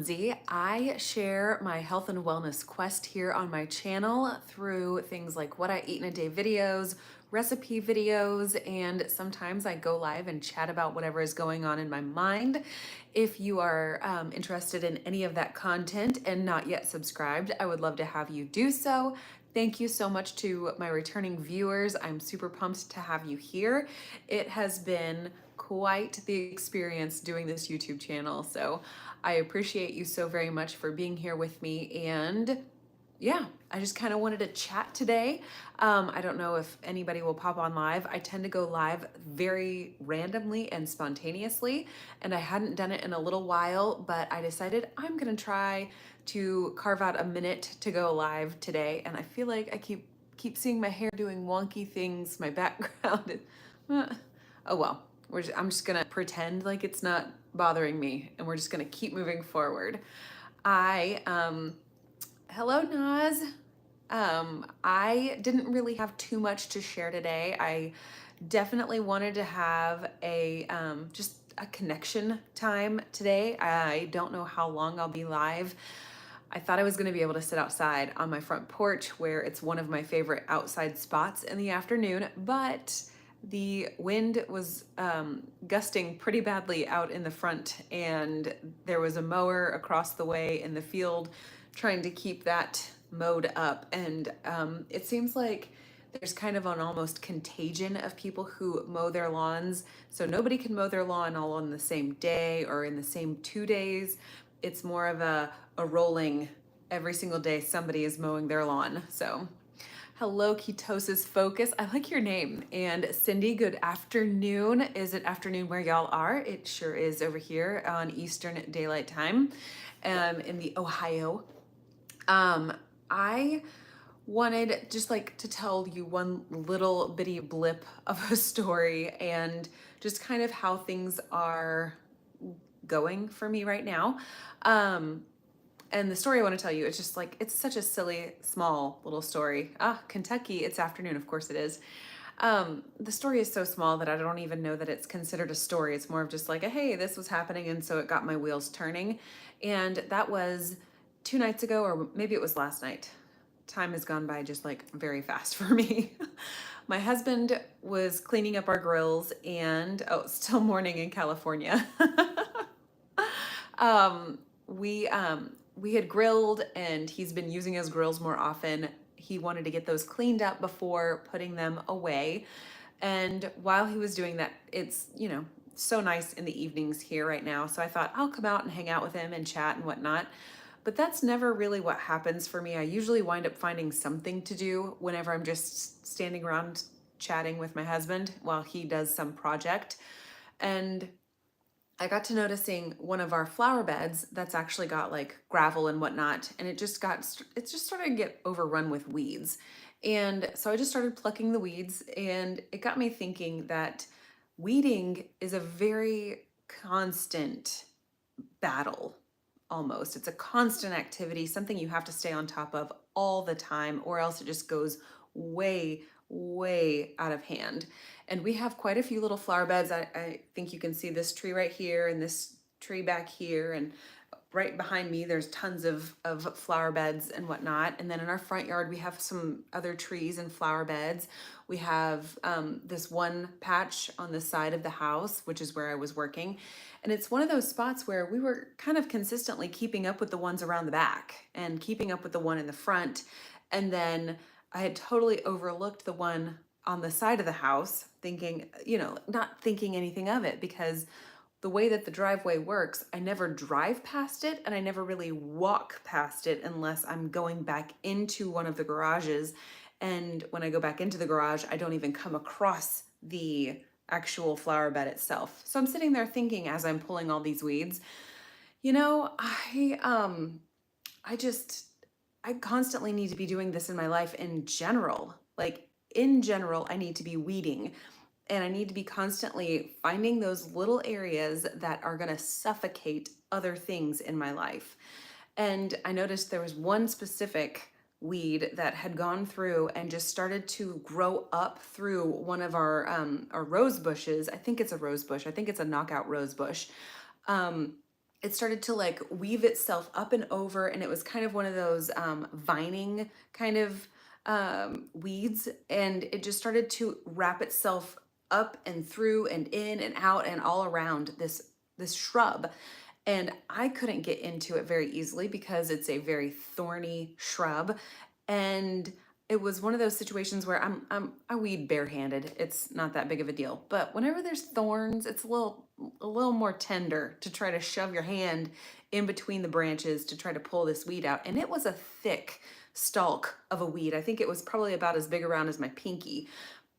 Lindsey. I share my health and wellness quest here on my channel through things like what I eat in a day videos, recipe videos, and sometimes I go live and chat about whatever is going on in my mind. If you are interested in any of that content and not yet subscribed, I would love to have you do so. Thank you so much to my returning viewers. I'm super pumped to have you here. It has been quite the experience doing this YouTube channel, so I appreciate you so very much for being here with me. And yeah, I just kind of wanted to chat today. I don't know if anybody will pop on live. I tend to go live very randomly and spontaneously, and I hadn't done it in a little while, but I decided I'm gonna try to carve out a minute to go live today. And I feel like I keep seeing my hair doing wonky things, my background. Oh well, I'm just gonna pretend like it's not bothering me, and we're just gonna keep moving forward. Hello Naz. I didn't really have too much to share today. I definitely wanted to have a just a connection time today. I don't know how long I'll be live. I thought I was going to be able to sit outside on my front porch, where it's one of my favorite outside spots in the afternoon, but the wind was gusting pretty badly out in the front, and there was a mower across the way in the field trying to keep that mowed up. And it seems like there's kind of an almost contagion of people who mow their lawns. So nobody can mow their lawn all on the same day or in the same 2 days. It's more of a rolling, every single day somebody is mowing their lawn. So hello, Ketosis Focus. I like your name. And Cindy, good afternoon. Is it afternoon where y'all are? It sure is over here on Eastern Daylight Time in the Ohio. I wanted just like to tell you one little bitty blip of a story and just kind of how things are going for me right now. And the story I want to tell you, it's just like, it's such a silly, small little story. Kentucky, it's afternoon, of course it is. The story is so small that I don't even know that it's considered a story. It's more of just like, hey, this was happening, and so it got my wheels turning. And that was 2 nights ago, or maybe it was last night. Time has gone by just like very fast for me. My husband was cleaning up our grills, and it's still morning in California. um, we had grilled, and he's been using his grills more often. He wanted to get those cleaned up before putting them away. And while he was doing that, it's, so nice in the evenings here right now. So I thought I'll come out and hang out with him and chat and whatnot. But that's never really what happens for me. I usually wind up finding something to do whenever I'm just standing around chatting with my husband while he does some project. And I got to noticing one of our flower beds that's actually got like gravel and whatnot, and it just started to get overrun with weeds. And so I just started plucking the weeds, and it got me thinking that weeding is a very constant battle. Almost, it's a constant activity, something you have to stay on top of all the time, or else it just goes way out of hand. And we have quite a few little flower beds. I think you can see this tree right here and this tree back here, and right behind me there's tons of flower beds and whatnot. And then in our front yard we have some other trees and flower beds. We have this one patch on the side of the house, which is where I was working, and it's one of those spots where we were kind of consistently keeping up with the ones around the back and keeping up with the one in the front. And then I had totally overlooked the one on the side of the house, thinking, not thinking anything of it, because the way that the driveway works, I never drive past it, and I never really walk past it unless I'm going back into one of the garages. And when I go back into the garage, I don't even come across the actual flower bed itself. So I'm sitting there thinking, as I'm pulling all these weeds, I constantly need to be doing this in my life in general. Like in general, I need to be weeding, and I need to be constantly finding those little areas that are going to suffocate other things in my life. And I noticed there was one specific weed that had gone through and just started to grow up through one of our rose bushes. I think it's a rose bush. I think it's a knockout rose bush. it started to like weave itself up and over, and it was kind of one of those vining kind of weeds, and it just started to wrap itself up and through and in and out and all around this shrub. And I couldn't get into it very easily because it's a very thorny shrub. And it was one of those situations where I weed barehanded. It's not that big of a deal. But whenever there's thorns, it's a little more tender to try to shove your hand in between the branches to try to pull this weed out. And it was a thick stalk of a weed. I think it was probably about as big around as my pinky.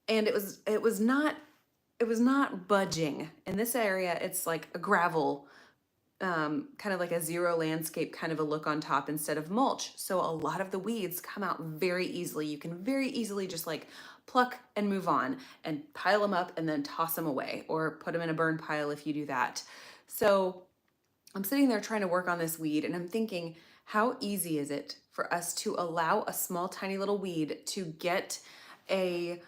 And it was not budging. In this area, it's like a gravel, kind of like a zero landscape kind of a look on top instead of mulch. So a lot of the weeds come out very easily. You can very easily just like pluck and move on and pile them up and then toss them away, or put them in a burn pile if you do that. So I'm sitting there trying to work on this weed, and I'm thinking, how easy is it for us to allow a small, tiny little weed to get a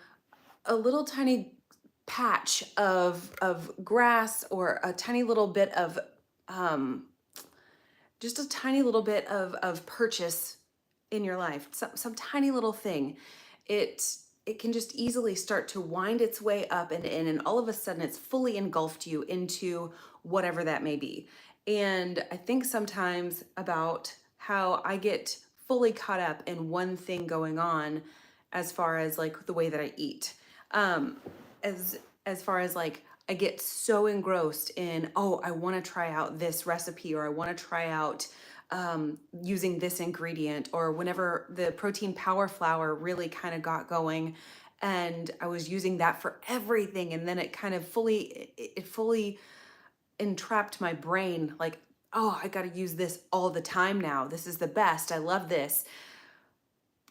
little tiny patch of grass, or a tiny little bit of um, just a tiny little bit of purchase in your life, some tiny little thing. It can just easily start to wind its way up and in, and all of a sudden it's fully engulfed you into whatever that may be. And I think sometimes about how I get fully caught up in one thing going on, as far as like the way that I eat. Um, as far as like, I get so engrossed in, oh, I want to try out this recipe, or I want to try out using this ingredient, or whenever the protein power flour really kind of got going, and I was using that for everything, and then it kind of fully entrapped my brain, like, oh, I got to use this all the time now. This is the best. I love this.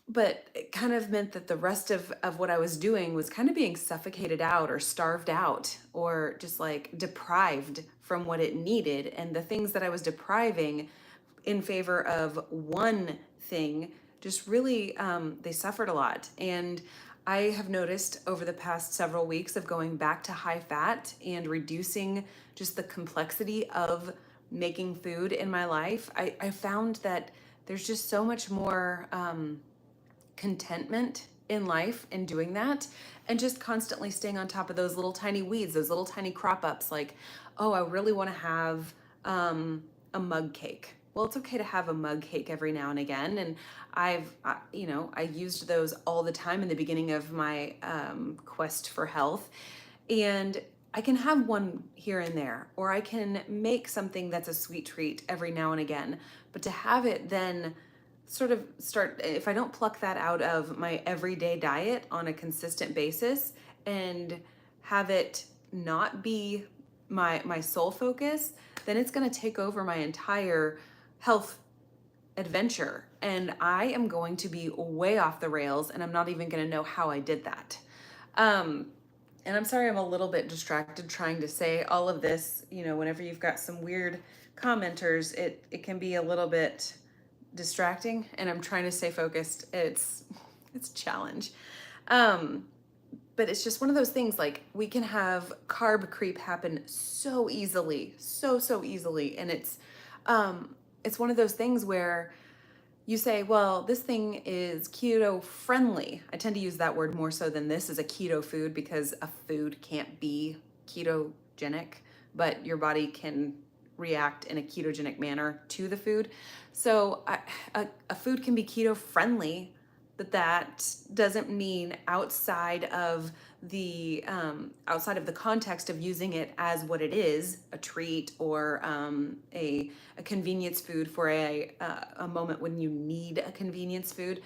But it kind of meant that the rest of what I was doing was kind of being suffocated out, or starved out, or just like deprived from what it needed. And the things that I was depriving in favor of one thing just really, they suffered a lot. And I have noticed over the past several weeks of going back to high fat and reducing just the complexity of making food in my life, I found that there's just so much more contentment in life in doing that, and just constantly staying on top of those little tiny weeds, those little tiny crop ups, like, oh, I really want to have a mug cake. Well, it's okay to have a mug cake every now and again. And I used those all the time in the beginning of my quest for health. And I can have one here and there, or I can make something that's a sweet treat every now and again. But to have it then sort of start, if I don't pluck that out of my everyday diet on a consistent basis, and have it not be my sole focus, then it's going to take over my entire health adventure, and I am going to be way off the rails, and I'm not even going to know how I did that. And I'm sorry, I'm a little bit distracted trying to say all of this. Whenever you've got some weird commenters, it can be a little bit distracting, and I'm trying to stay focused. It's a challenge. But it's just one of those things, like, we can have carb creep happen so easily, so easily. And it's one of those things where you say, well, this thing is keto friendly. I tend to use that word more so than this is a keto food, because a food can't be ketogenic, but your body can react in a ketogenic manner to the food. So a food can be keto friendly, but that doesn't mean outside of the context of using it as what it is, a treat, or a convenience food for a moment when you need a convenience food.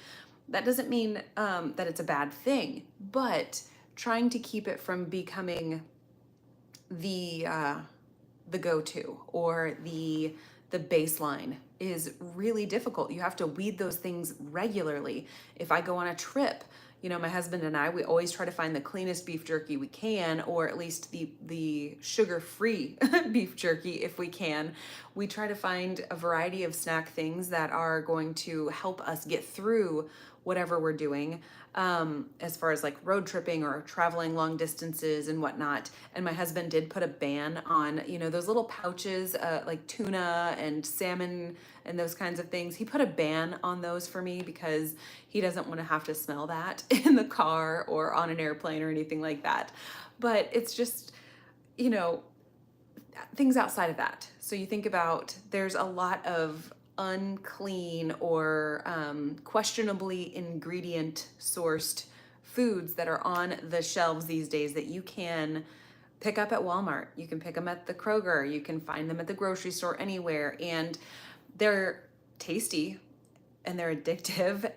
That doesn't mean that it's a bad thing, but trying to keep it from becoming the go-to, or the baseline, is really difficult. You have to weed those things regularly. If I go on a trip, my husband and I, we always try to find the cleanest beef jerky we can, or at least the sugar-free beef jerky if we can. We try to find a variety of snack things that are going to help us get through whatever we're doing, as far as like road tripping or traveling long distances and whatnot. And my husband did put a ban on, those little pouches, like tuna and salmon and those kinds of things. He put a ban on those for me because he doesn't want to have to smell that in the car or on an airplane or anything like that. But it's just, things outside of that. So you think about, there's a lot of unclean or questionably ingredient sourced foods that are on the shelves these days that you can pick up at Walmart. You can pick them at the Kroger. You can find them at the grocery store, anywhere. And they're tasty and they're addictive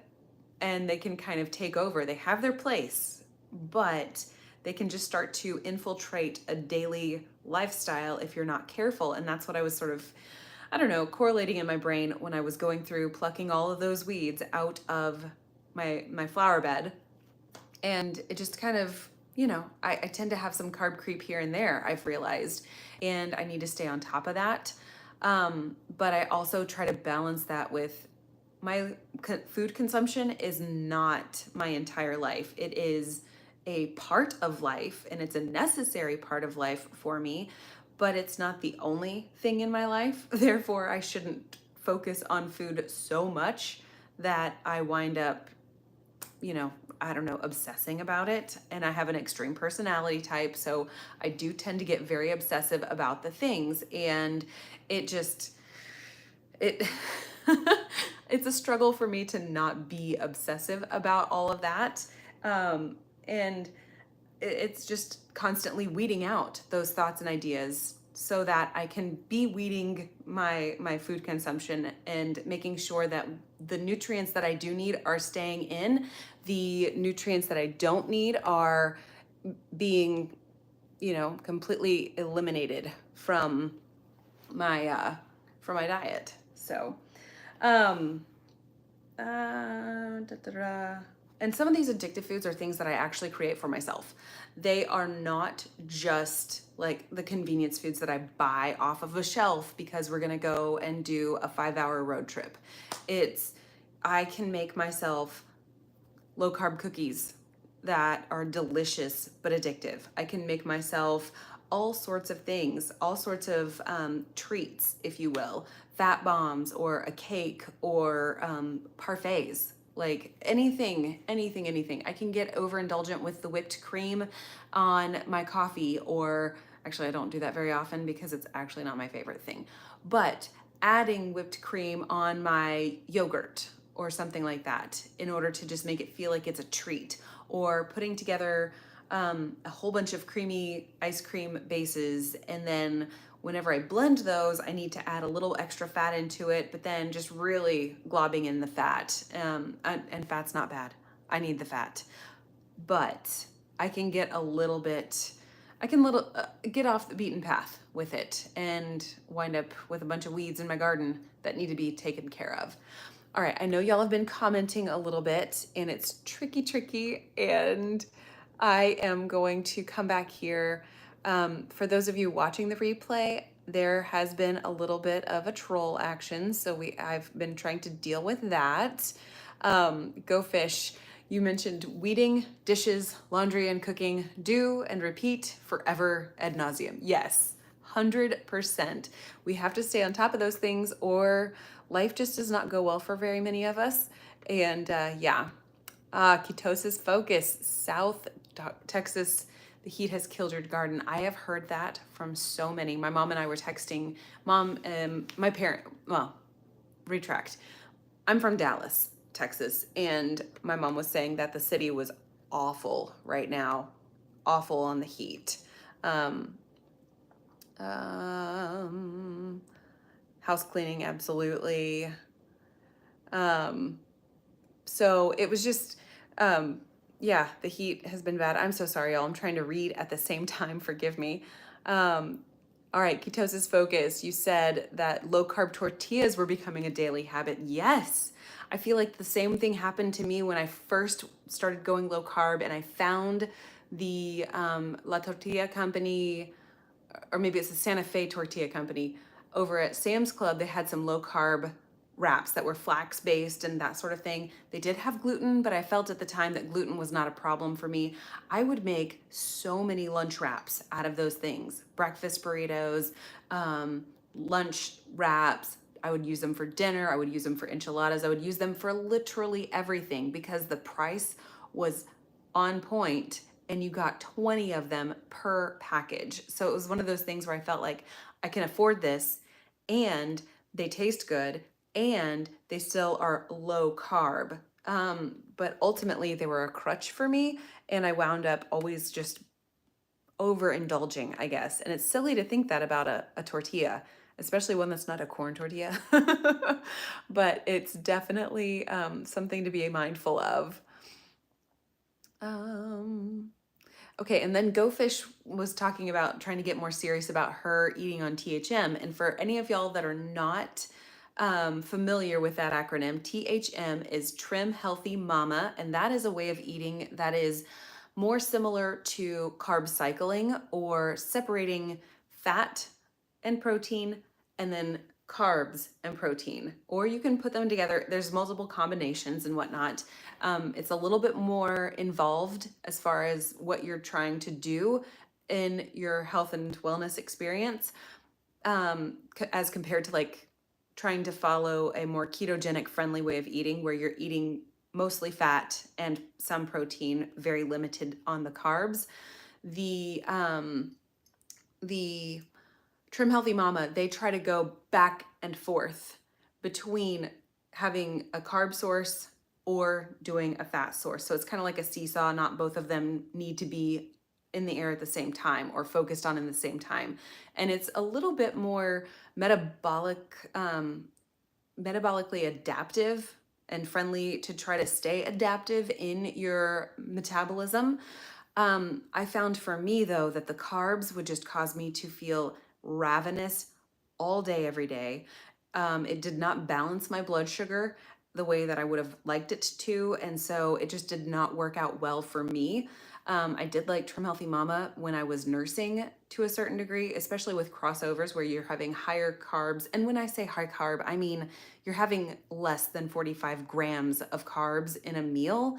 and they can kind of take over. They have their place, but they can just start to infiltrate a daily lifestyle if you're not careful. And that's what I was sort of, correlating in my brain when I was going through plucking all of those weeds out of my flower bed. And it just kind of, I tend to have some carb creep here and there, I've realized, and I need to stay on top of that. But I also try to balance that with my food consumption is not my entire life. It is a part of life and it's a necessary part of life for me, but it's not the only thing in my life. Therefore, I shouldn't focus on food so much that I wind up, obsessing about it. And I have an extreme personality type, so I do tend to get very obsessive about the things. And it it's a struggle for me to not be obsessive about all of that. And it's just constantly weeding out those thoughts and ideas so that I can be weeding my food consumption and making sure that the nutrients that I do need are staying in. The nutrients that I don't need are being, completely eliminated from my diet. So, and some of these addictive foods are things that I actually create for myself. They are not just like the convenience foods that I buy off of a shelf because we're gonna go and do a 5-hour road trip. I can make myself low carb cookies that are delicious but addictive. I can make myself all sorts of things, all sorts of treats, if you will, fat bombs or a cake or parfaits. Like anything. I can get overindulgent with the whipped cream on my coffee, or actually I don't do that very often because it's actually not my favorite thing, but adding whipped cream on my yogurt or something like that in order to just make it feel like it's a treat, or putting together a whole bunch of creamy ice cream bases, and then whenever I blend those, I need to add a little extra fat into it, but then just really globbing in the fat. And fat's not bad. I need the fat. But I can get get off the beaten path with it and wind up with a bunch of weeds in my garden that need to be taken care of. All right, I know y'all have been commenting a little bit and it's tricky, and I am going to come back here. For those of you watching the replay, there has been a little bit of a troll action, so I've been trying to deal with that. Go Fish, you mentioned weeding, dishes, laundry, and cooking. Do and repeat forever ad nauseum. Yes, 100%. We have to stay on top of those things, or life just does not go well for very many of us. And ketosis focus, South Texas. The heat has killed your garden. I have heard that from so many. My mom and I were texting. Retract. I'm from Dallas, Texas, and my mom was saying that the city was awful right now, awful on the heat. House cleaning, absolutely. So it was just, the heat has been bad. I'm so sorry, y'all. I'm trying to read at the same time. Forgive me. All right, ketosis focus. You said that low carb tortillas were becoming a daily habit. Yes. I feel like the same thing happened to me when I first started going low carb, and I found the La Tortilla Company, or maybe it's the Santa Fe Tortilla Company, over at Sam's Club. They had some low carb wraps that were flax based and that sort of thing. They did have gluten, but I felt at the time that gluten was not a problem for me. I would make so many lunch wraps out of those things, breakfast burritos, lunch wraps. I would use them for dinner. I would use them for enchiladas. I would use them for literally everything because the price was on point and you got 20 of them per package. So it was one of those things where I felt like I can afford this and they taste good and they still are low carb. But ultimately they were a crutch for me and I wound up always just overindulging, I guess. And it's silly to think that about a tortilla, especially one that's not a corn tortilla. But it's definitely something to be mindful of. Okay, and then Go Fish was talking about trying to get more serious about her eating on THM. And for any of y'all that are not familiar with that acronym, THM is Trim Healthy Mama, and that is a way of eating that is more similar to carb cycling or separating fat and protein and then carbs and protein, or you can put them together. There's multiple combinations and whatnot. It's a little bit more involved as far as what you're trying to do in your health and wellness experience, as compared to like trying to follow a more ketogenic friendly way of eating where you're eating mostly fat and some protein, very limited on the carbs. The Trim Healthy Mama, they try to go back and forth between having a carb source or doing a fat source. So it's kind of like a seesaw. Not both of them need to be in the air at the same time or focused on in the same time. And it's a little bit more metabolically adaptive and friendly to try to stay adaptive in your metabolism. I found for me though that the carbs would just cause me to feel ravenous all day, every day. It did not balance my blood sugar the way that I would have liked it to. And so it just did not work out well for me. I did like Trim Healthy Mama when I was nursing to a certain degree, especially with crossovers where you're having higher carbs. And when I say high carb, I mean you're having less than 45 grams of carbs in a meal,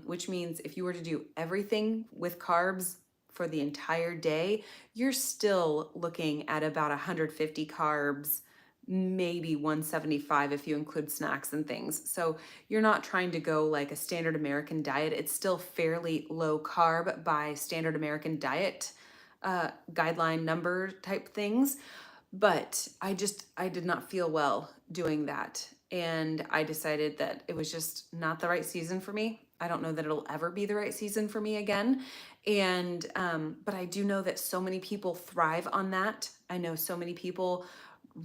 which means if you were to do everything with carbs for the entire day, you're still looking at about 150 carbs, maybe 175 if you include snacks and things. So you're not trying to go like a standard American diet. It's still fairly low carb by standard American diet guideline number type things. But I did not feel well doing that. And I decided that it was just not the right season for me. I don't know that it'll ever be the right season for me again. And, but I do know that so many people thrive on that. I know so many people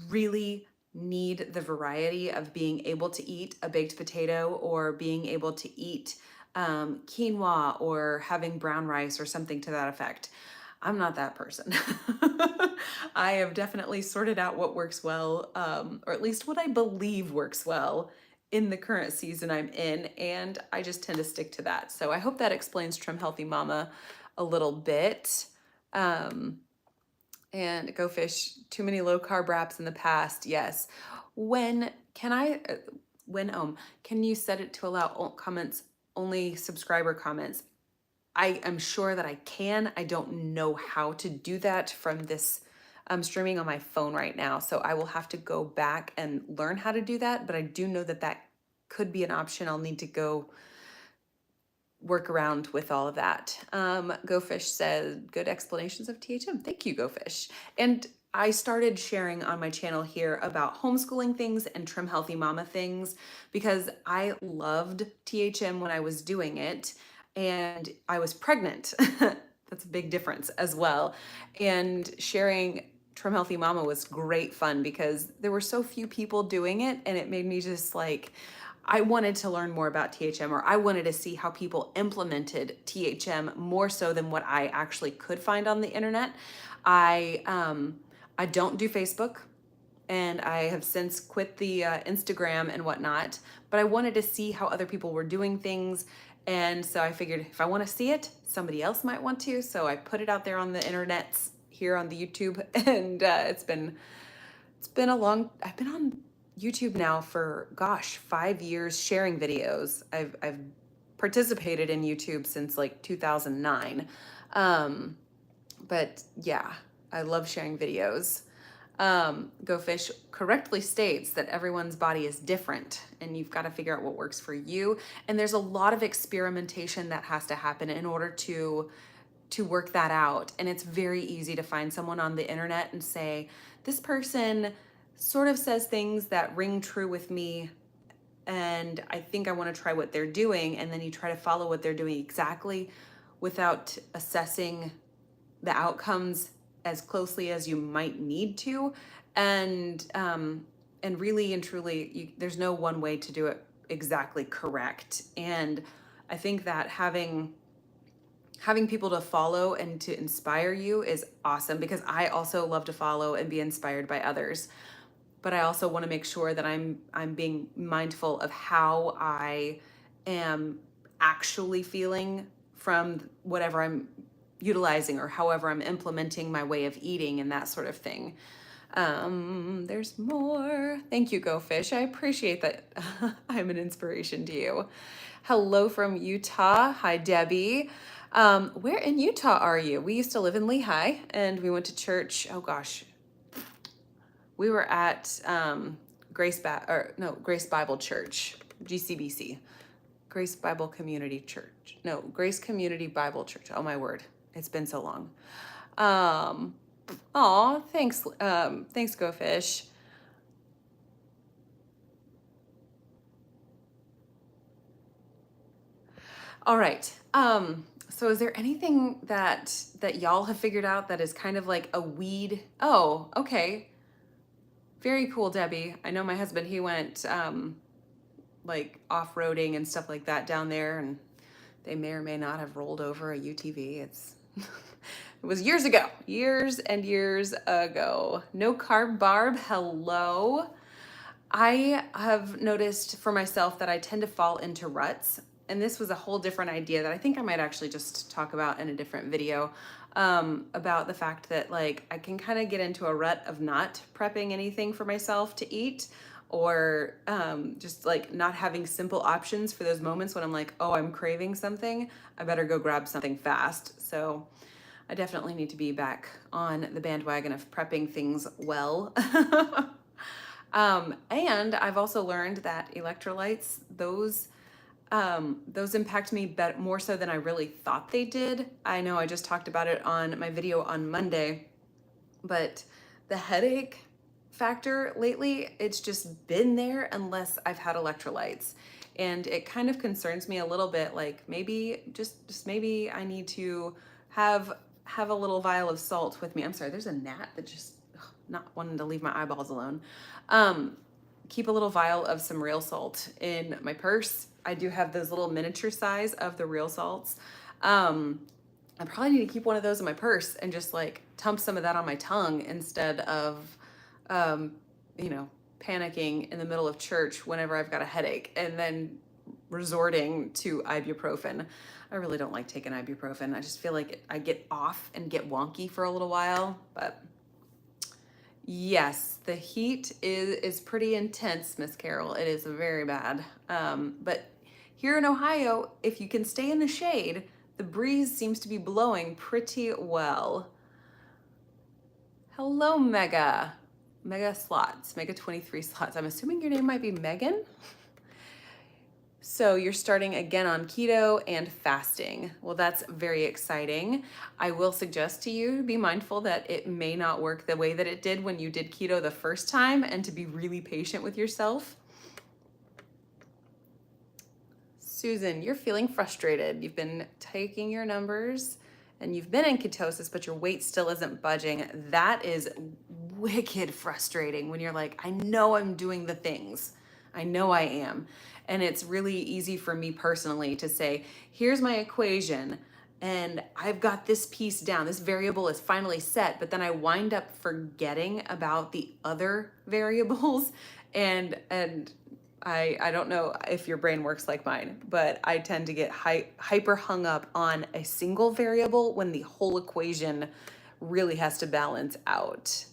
really need the variety of being able to eat a baked potato or being able to eat quinoa or having brown rice or something to that effect. I'm not that person. I have definitely sorted out what works well, or at least what I believe works well in the current season I'm in, and I just tend to stick to that. So I hope that explains Trim Healthy Mama a little bit. And Go Fish, too many low carb wraps in the past. Yes. When can you set it to allow comments, only subscriber comments? I am sure that I can. I don't know how to do that from this. I'm streaming on my phone right now, so I will have to go back and learn how to do that, but I do know that that could be an option. I'll need to go work around with all of that. Go Fish said, good explanations of THM. Thank you, Go Fish. And I started sharing on my channel here about homeschooling things and Trim Healthy Mama things because I loved THM when I was doing it and I was pregnant. That's a big difference as well. And sharing Trim Healthy Mama was great fun because there were so few people doing it and it made me just like, I wanted to learn more about THM, or I wanted to see how people implemented THM more so than what I actually could find on the internet. I don't do Facebook, and I have since quit the Instagram and whatnot, but I wanted to see how other people were doing things. And so I figured if I want to see it, somebody else might want to. So I put it out there on the internets here on the YouTube, and it's been a long, I've been on YouTube now for, gosh, 5 years sharing videos. I've participated in YouTube since like 2009. But yeah, I love sharing videos. Go Fish correctly states that everyone's body is different and you've got to figure out what works for you. And there's a lot of experimentation that has to happen in order to work that out. And it's very easy to find someone on the internet and say, this person sort of says things that ring true with me, and I think I want to try what they're doing. And then you try to follow what they're doing exactly without assessing the outcomes as closely as you might need to. And really and truly, there's no one way to do it exactly correct. And I think that having people to follow and to inspire you is awesome, because I also love to follow and be inspired by others. But I also want to make sure that I'm being mindful of how I am actually feeling from whatever I'm utilizing or however I'm implementing my way of eating and that sort of thing. There's more. Thank you, Go Fish. I appreciate that. I'm an inspiration to you. Hello from Utah. Hi, Debbie. Where in Utah are you? We used to live in Lehigh and we went to church. Oh gosh. We were at Grace Bible Church, GCBC. Grace Bible Community Church. No, Grace Community Bible Church. Oh my word. It's been so long. Thanks. Thanks, Go Fish. All right. So is there anything that y'all have figured out that is kind of like a weed? Oh, okay. Very cool, Debbie. I know my husband, he went like off-roading and stuff like that down there, and they may or may not have rolled over a UTV. It was years ago, years and years ago. No Carb Barb, hello. I have noticed for myself that I tend to fall into ruts. And this was a whole different idea that I think I might actually just talk about in a different video, about the fact that like I can kind of get into a rut of not prepping anything for myself to eat, or just like not having simple options for those moments when I'm like, oh, I'm craving something, I better go grab something fast. So I definitely need to be back on the bandwagon of prepping things well. And I've also learned that electrolytes, those impact me more so than I really thought they did. I know I just talked about it on my video on Monday, but the headache factor lately, it's just been there unless I've had electrolytes. And it kind of concerns me a little bit, like maybe just maybe I need to have a little vial of salt with me. I'm sorry, there's a gnat that just not wanting to leave my eyeballs alone. Keep a little vial of some real salt in my purse. I do have those little miniature size of the real salts. I probably need to keep one of those in my purse and just like dump some of that on my tongue instead of, panicking in the middle of church whenever I've got a headache and then resorting to ibuprofen. I really don't like taking ibuprofen. I just feel like I get off and get wonky for a little while, but yes, the heat is pretty intense, Miss Carol. It is very bad. But here in Ohio, if you can stay in the shade, the breeze seems to be blowing pretty well. Hello, Mega slots, Mega 23 slots. I'm assuming your name might be Megan. So you're starting again on keto and fasting. Well, that's very exciting. I will suggest to you to be mindful that it may not work the way that it did when you did keto the first time, and to be really patient with yourself. Susan, you're feeling frustrated. You've been taking your numbers and you've been in ketosis, but your weight still isn't budging. That is wicked frustrating when you're like, I know I'm doing the things. I know I am. And it's really easy for me personally to say, here's my equation and I've got this piece down. This variable is finally set, but then I wind up forgetting about the other variables. And I don't know if your brain works like mine, but I tend to get hyper hung up on a single variable when the whole equation really has to balance out.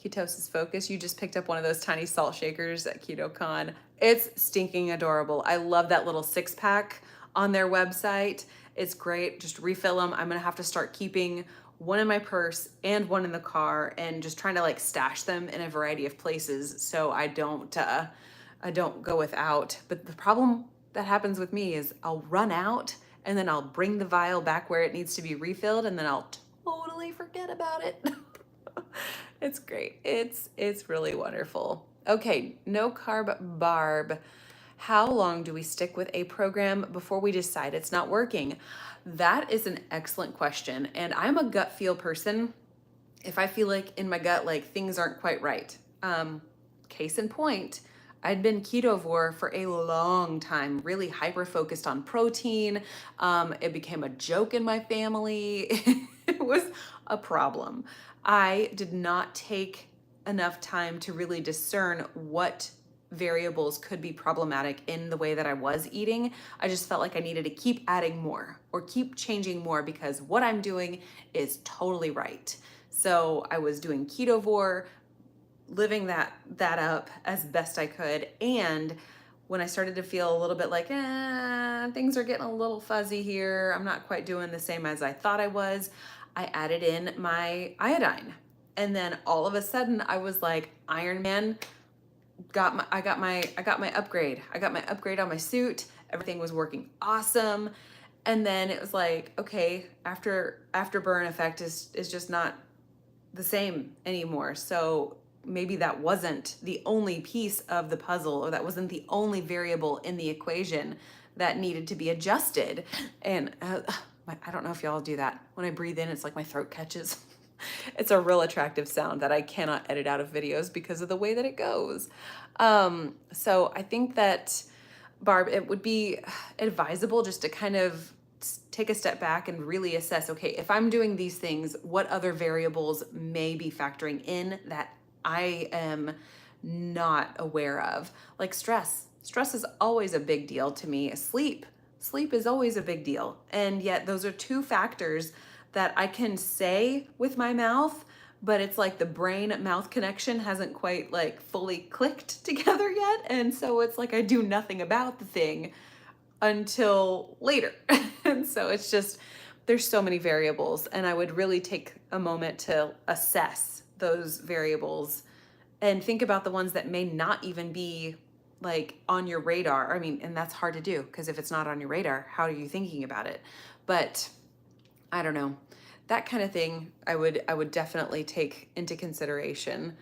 Ketosis Focus. You just picked up one of those tiny salt shakers at KetoCon. It's stinking adorable. I love that little 6-pack on their website. It's great. Just refill them. I'm gonna have to start keeping one in my purse and one in the car, and just trying to like stash them in a variety of places so I don't go without. But the problem that happens with me is I'll run out and then I'll bring the vial back where it needs to be refilled, and then I'll totally forget about it. It's great. It's really wonderful. Okay, no carb barb. How long do we stick with a program before we decide it's not working? That is an excellent question. And I'm a gut feel person. If I feel like in my gut, like things aren't quite right. Case in point, I'd been Ketovore for a long time, really hyper focused on protein. It became a joke in my family. It was a problem. I did not take enough time to really discern what variables could be problematic in the way that I was eating. I just felt like I needed to keep adding more or keep changing more because what I'm doing is totally right. So I was doing Ketovore, living that up as best I could. And when I started to feel a little bit like, things are getting a little fuzzy here, I'm not quite doing the same as I thought I was, I added in my iodine. And then all of a sudden I was like, Iron Man, I got my upgrade. I got my upgrade on my suit. Everything was working awesome. And then it was like, okay, afterburn effect is just not the same anymore. So maybe that wasn't the only piece of the puzzle, or that wasn't the only variable in the equation that needed to be adjusted. And I don't know if y'all do that. When I breathe in, it's like my throat catches. It's a real attractive sound that I cannot edit out of videos because of the way that it goes. So I think that, Barb, it would be advisable just to kind of take a step back and really assess, okay, if I'm doing these things, what other variables may be factoring in that I am not aware of? Like stress. Stress is always a big deal to me. Sleep is always a big deal. And yet those are two factors that I can say with my mouth, but it's like the brain mouth connection hasn't quite like fully clicked together yet. And so it's like I do nothing about the thing until later. And so it's just, there's so many variables, and I would really take a moment to assess those variables and think about the ones that may not even be like on your radar. I mean, and that's hard to do because if it's not on your radar, how are you thinking about it? But I don't know, that kind of thing I would definitely take into consideration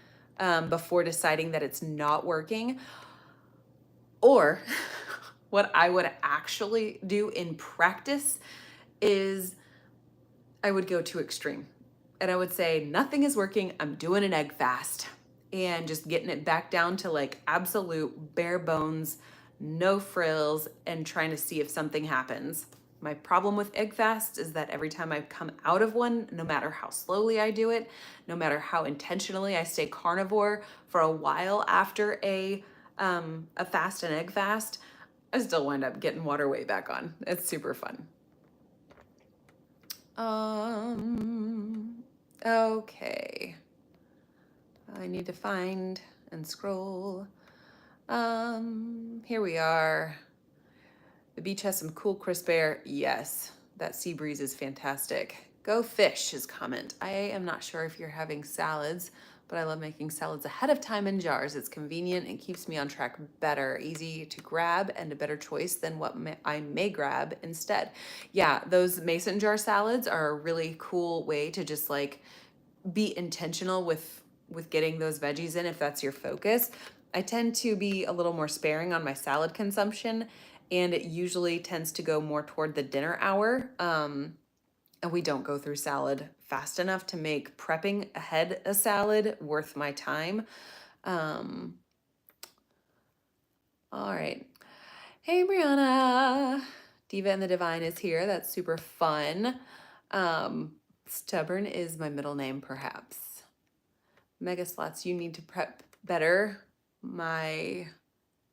before deciding that it's not working. Or what I would actually do in practice is I would go too extreme. And I would say, nothing is working, I'm doing an egg fast. And just getting it back down to like absolute bare bones, no frills, and trying to see if something happens. My problem with egg fasts is that every time I come out of one, no matter how slowly I do it, no matter how intentionally I stay carnivore for a while after a fast, an egg fast, I still wind up getting water weight back on. It's super fun. Okay. I need to find and scroll. Here we are. The beach has some cool crisp air. Yes, that sea breeze is fantastic. Go fish, his comment. I am not sure if you're having salads, but I love making salads ahead of time in jars. It's convenient and keeps me on track better, easy to grab, and a better choice than what I may grab instead. Yeah, those mason jar salads are a really cool way to just like be intentional with getting those veggies in if that's your focus. I tend to be a little more sparing on my salad consumption, and it usually tends to go more toward the dinner hour. And we don't go through salad fast enough to make prepping ahead a salad worth my time. All right. Hey, Brianna. Diva and the Divine is here. That's super fun. Stubborn is my middle name, perhaps. Mega Slots, you need to prep better. My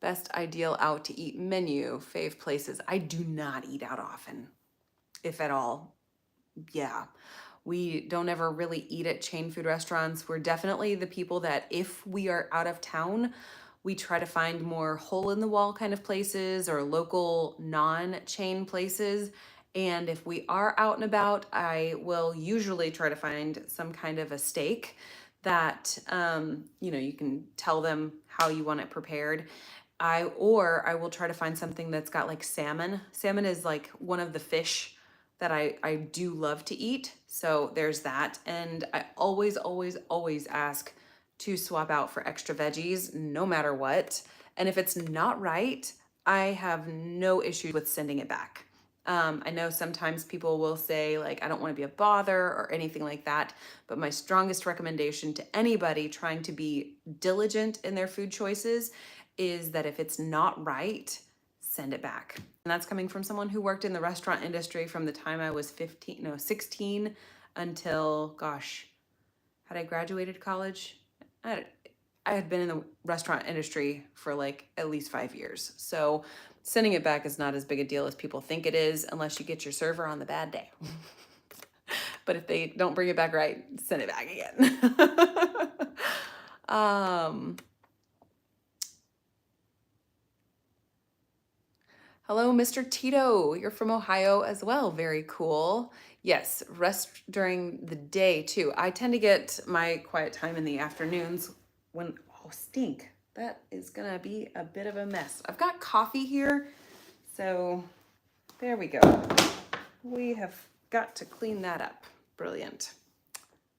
best ideal out to eat menu, fave places. I do not eat out often, if at all. Yeah. We don't ever really eat at chain food restaurants. We're definitely the people that if we are out of town, we try to find more hole in the wall kind of places or local non-chain places. And if we are out and about, I will usually try to find some kind of a steak that you can tell them how you want it prepared. I will try to find something that's got like salmon. Salmon is like one of the fish that I do love to eat. So there's that. And I always ask to swap out for extra veggies no matter what. And if it's not right, I have no issues with sending it back. I know sometimes people will say, like, I don't want to be a bother or anything like that. But my strongest recommendation to anybody trying to be diligent in their food choices is that if it's not right, send it back. And that's coming from someone who worked in the restaurant industry from the time I was 16 until, gosh, had I graduated college? I had been in the restaurant industry for like at least 5 years. So sending it back is not as big a deal as people think it is, unless you get your server on the bad day. But if they don't bring it back right, send it back again. Hello, Mr. Tito. You're from Ohio as well. Very cool. Yes, rest during the day too. I tend to get my quiet time in the afternoons when, oh, stink. That is gonna be a bit of a mess. I've got coffee here, so there we go. We have got to clean that up. Brilliant.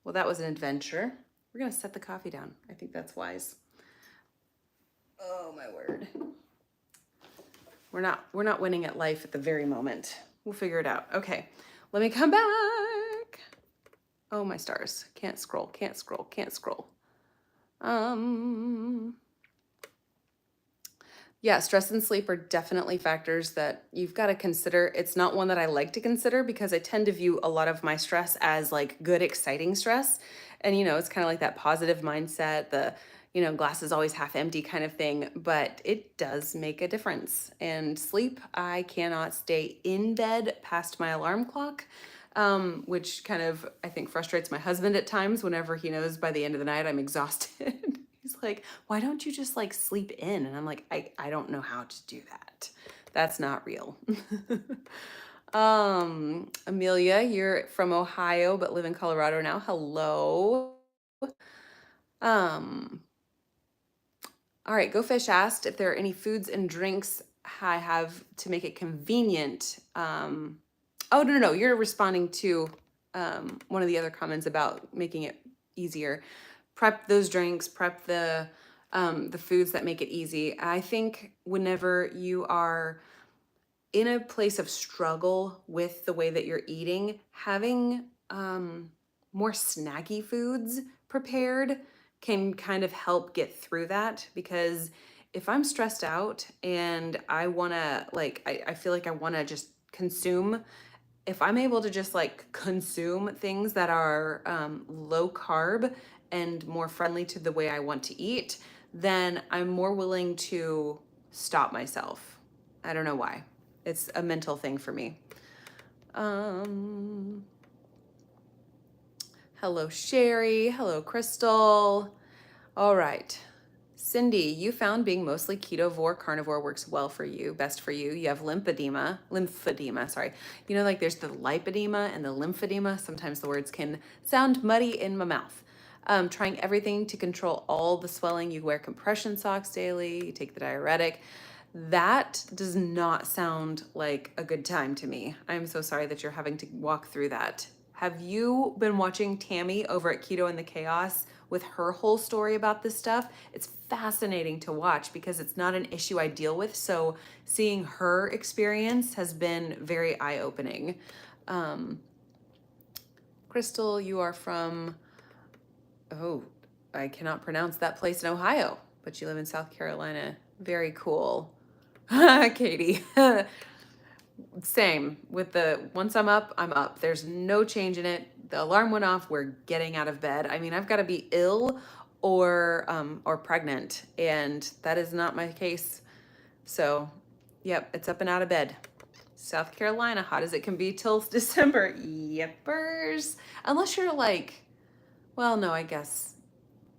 Well, that was an adventure. We're gonna set the coffee down. I think that's wise. Oh my word. We're not winning at life at the very moment. We'll figure it out. Okay, let me come back. Oh my stars. Can't scroll. Yeah, stress and sleep are definitely factors that you've got to consider. It's not one that I like to consider because I tend to view a lot of my stress as like good, exciting stress. And, it's kind of like that positive mindset, the, glass is always half empty kind of thing, but it does make a difference. And sleep, I cannot stay in bed past my alarm clock, which kind of, I think, frustrates my husband at times whenever he knows by the end of the night I'm exhausted. He's like, why don't you just like sleep in? And I'm like, I don't know how to do that. That's not real. Amelia, you're from Ohio, but live in Colorado now. Hello. All right, Go Fish asked if there are any foods and drinks I have to make it convenient. Oh, no, you're responding to one of the other comments about making it easier. Prep those drinks, prep the foods that make it easy. I think whenever you are in a place of struggle with the way that you're eating, having more snacky foods prepared can kind of help get through that. Because if I'm stressed out and I want to I feel like I want to just consume, if I'm able to just like consume things that are low carb and more friendly to the way I want to eat, then I'm more willing to stop myself. I don't know why. It's a mental thing for me. Hello, Sherry. Hello, Crystal. All right. Cindy, you found being mostly ketovore carnivore works well for you, best for you. You have lymphedema, sorry. Like there's the lipedema and the lymphedema. Sometimes the words can sound muddy in my mouth. Trying everything to control all the swelling. You wear compression socks daily, you take the diuretic. That does not sound like a good time to me. I'm so sorry that you're having to walk through that. Have you been watching Tammy over at Keto and the Chaos with her whole story about this stuff? It's fascinating to watch because it's not an issue I deal with. So seeing her experience has been very eye-opening. Crystal, you are from, oh, I cannot pronounce that place in Ohio, but you live in South Carolina. Very cool. Katie. Same with the, once I'm up, I'm up. There's no change in it. The alarm went off. We're getting out of bed. I mean, I've got to be ill or pregnant, and that is not my case. So, yep, it's up and out of bed. South Carolina, hot as it can be till December. Yepers. Unless you're like, well, no, I guess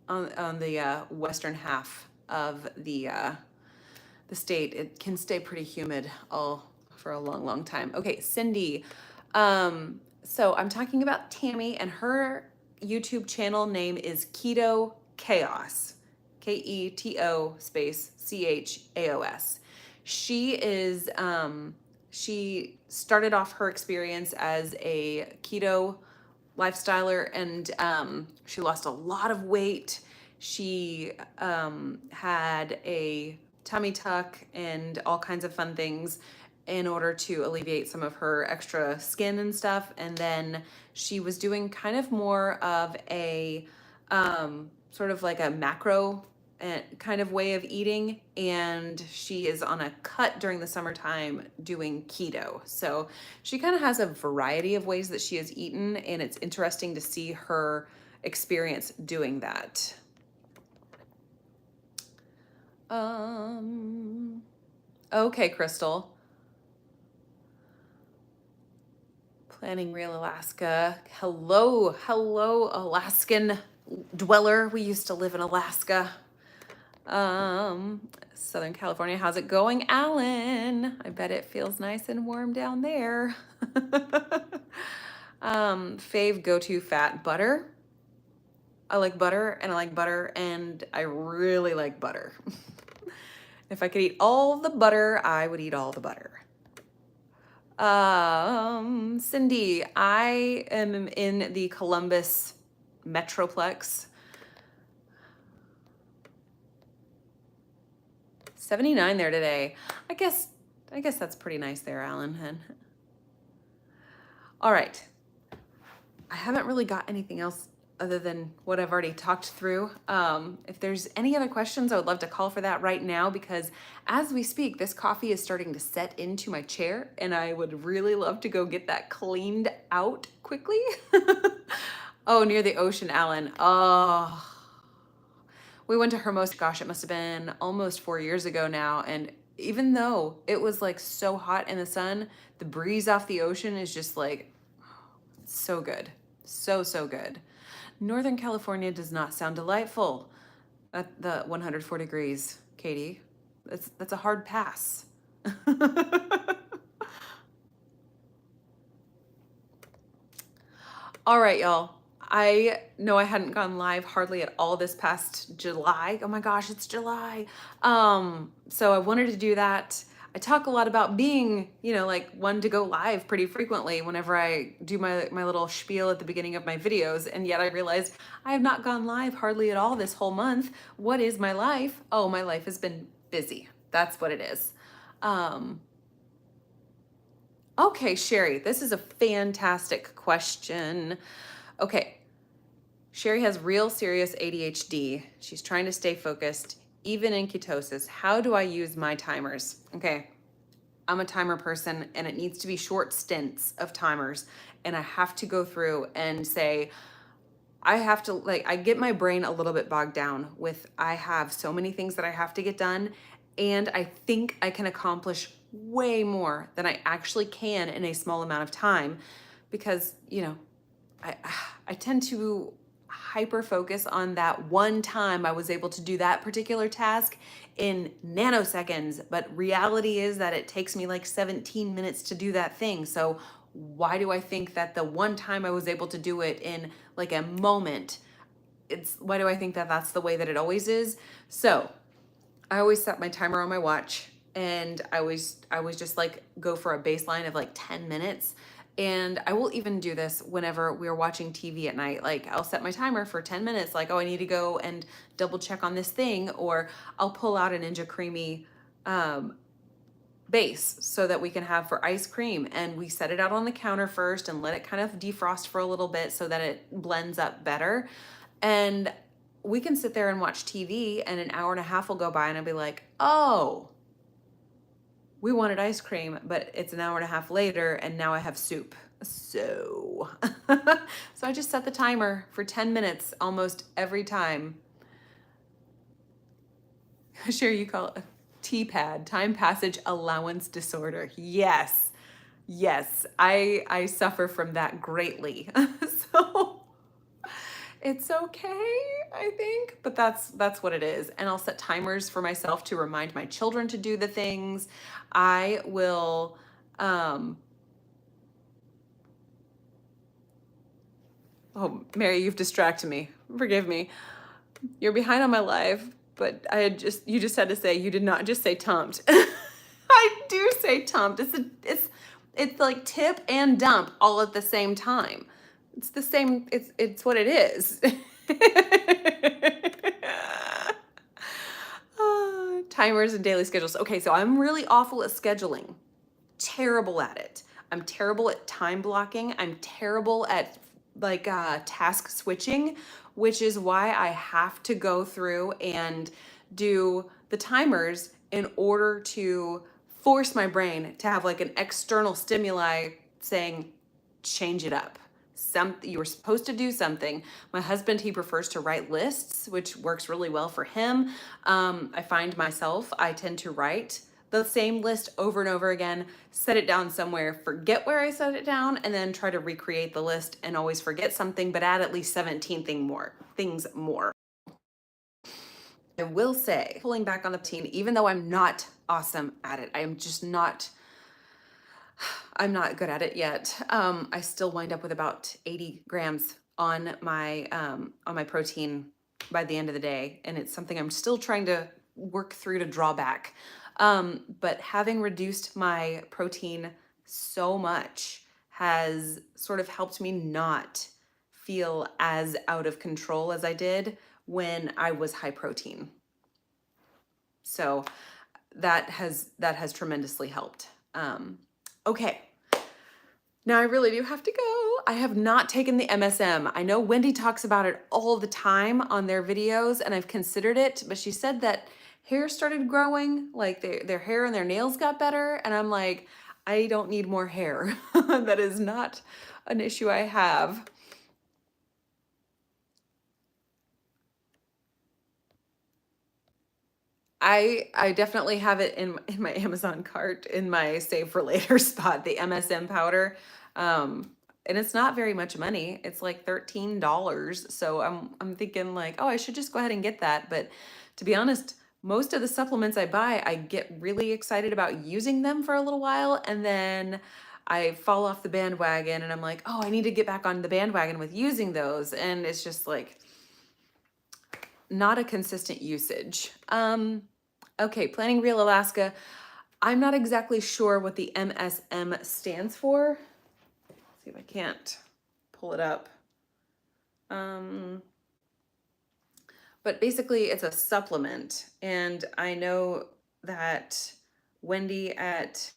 on the western half of the state, it can stay pretty humid all for a long, long time. Okay, Cindy. So I'm talking about Tammy, and her YouTube channel name is Keto Chaos. Keto space CHAOS. She is she started off her experience as a keto lifestyler, and she lost a lot of weight. She had a tummy tuck and all kinds of fun things in order to alleviate some of her extra skin and stuff. And then she was doing kind of more of a sort of like a macro kind of way of eating, and she is on a cut during the summertime doing keto. So she kind of has a variety of ways that she has eaten, and it's interesting to see her experience doing that. Okay, Crystal. Planning Real Alaska. Hello, Alaskan dweller. We used to live in Alaska. Southern California. How's it going, Alan? I bet it feels nice and warm down there. Fave go-to fat, butter. I like butter, and I really like butter. If I could eat all the butter, I would eat all the butter. Cindy, I am in the Columbus Metroplex. 79 there today. I guess that's pretty nice there, Alan. All right. I haven't really got anything else other than what I've already talked through. If there's any other questions, I would love to call for that right now, because as we speak, this coffee is starting to set into my chair, and I would really love to go get that cleaned out quickly. Oh, near the ocean, Alan. Oh, we went to Hermosa, gosh, it must have been almost 4 years ago now. And even though it was like so hot in the sun, the breeze off the ocean is just like so good. So, so good. Northern California does not sound delightful at the 104 degrees, Katie. That's a hard pass. All right, y'all. I know I hadn't gone live hardly at all this past July. Oh my gosh, it's July. So I wanted to do that. I talk a lot about being, like one to go live pretty frequently whenever I do my little spiel at the beginning of my videos. And yet I realized I have not gone live hardly at all this whole month. What is my life? Oh, my life has been busy. That's what it is. Okay, Sherry, this is a fantastic question. Okay. Sherry has real serious ADHD. She's trying to stay focused, even in ketosis. How do I use my timers? Okay, I'm a timer person, and it needs to be short stints of timers. And I have to go through and say, I get my brain a little bit bogged down with, I have so many things that I have to get done. And I think I can accomplish way more than I actually can in a small amount of time, because, I tend to hyper focus on that one time I was able to do that particular task in nanoseconds, but reality is that it takes me like 17 minutes to do that thing. So why do I think that the one time I was able to do it in like a moment, why do I think that that's the way that it always is? So I always set my timer on my watch, and I always just like go for a baseline of like 10 minutes. And I will even do this whenever we're watching TV at night. Like, I'll set my timer for 10 minutes, like, oh, I need to go and double check on this thing, or I'll pull out a Ninja Creamy base so that we can have for ice cream. And we set it out on the counter first and let it kind of defrost for a little bit so that it blends up better. And we can sit there and watch TV, and an hour and a half will go by, and I'll be like, oh, we wanted ice cream, but it's an hour and a half later, and now I have soup. So, so I just set the timer for 10 minutes almost every time. Sure, you call it a T-pad, time passage allowance disorder. Yes. Yes, I suffer from that greatly. So it's okay, I think, but that's what it is. And I'll set timers for myself to remind my children to do the things. I will oh, Mary, you've distracted me. Forgive me. You're behind on my live, but you just had to say you did not just say tumped. I do say tumped. It's like tip and dump all at the same time. It's the same, it's what it is. Timers and daily schedules. Okay, so I'm really awful at scheduling. Terrible at it. I'm terrible at time blocking. I'm terrible at like task switching, which is why I have to go through and do the timers in order to force my brain to have like an external stimuli saying, change it up. You were supposed to do something. My husband, he prefers to write lists, which works really well for him. I find myself, I tend to write the same list over and over again, set it down somewhere, forget where I set it down, and then try to recreate the list and always forget something, but add at least 17 things more. I will say, pulling back on the routine, even though I'm not awesome at it, I'm not good at it yet. I still wind up with about 80 grams on my protein by the end of the day, and it's something I'm still trying to work through to draw back. But having reduced my protein so much has sort of helped me not feel as out of control as I did when I was high protein. So that has tremendously helped. Okay. Now I really do have to go. I have not taken the MSM. I know Wendy talks about it all the time on their videos, and I've considered it, but she said that hair started growing, like their hair and their nails got better, and I'm like, I don't need more hair. That is not an issue I have. I definitely have it in my Amazon cart in my save for later spot, the MSM powder. And it's not very much money. It's like $13. So I'm thinking like, oh, I should just go ahead and get that. But to be honest, most of the supplements I buy, I get really excited about using them for a little while, and then I fall off the bandwagon and I'm like, oh, I need to get back on the bandwagon with using those. And it's just like not a consistent usage. Okay, Planning Real Alaska. I'm not exactly sure what the MSM stands for. Let's see if I can't pull it up. But basically it's a supplement. And I know that Wendy at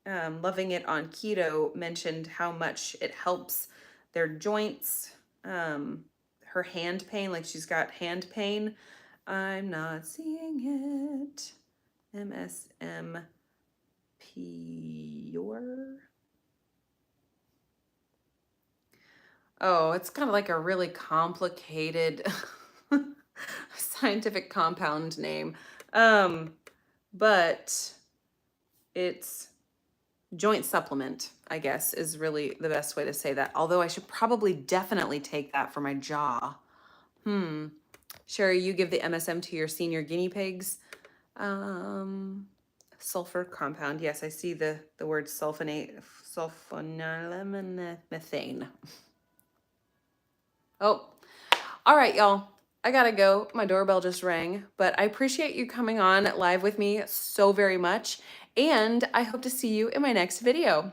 Loving It on Keto mentioned how much it helps their joints, her hand pain, like she's got hand pain. I'm not seeing it. MSM Pure. Oh, it's kind of like a really complicated scientific compound name. But it's joint supplement, I guess, is really the best way to say that. Although I should probably definitely take that for my jaw. Sherry, you give the MSM to your senior guinea pigs. Sulfur compound. Yes, I see the word sulfonate, sulfonamethane. Oh, all right, y'all. I gotta go. My doorbell just rang, but I appreciate you coming on live with me so very much, and I hope to see you in my next video.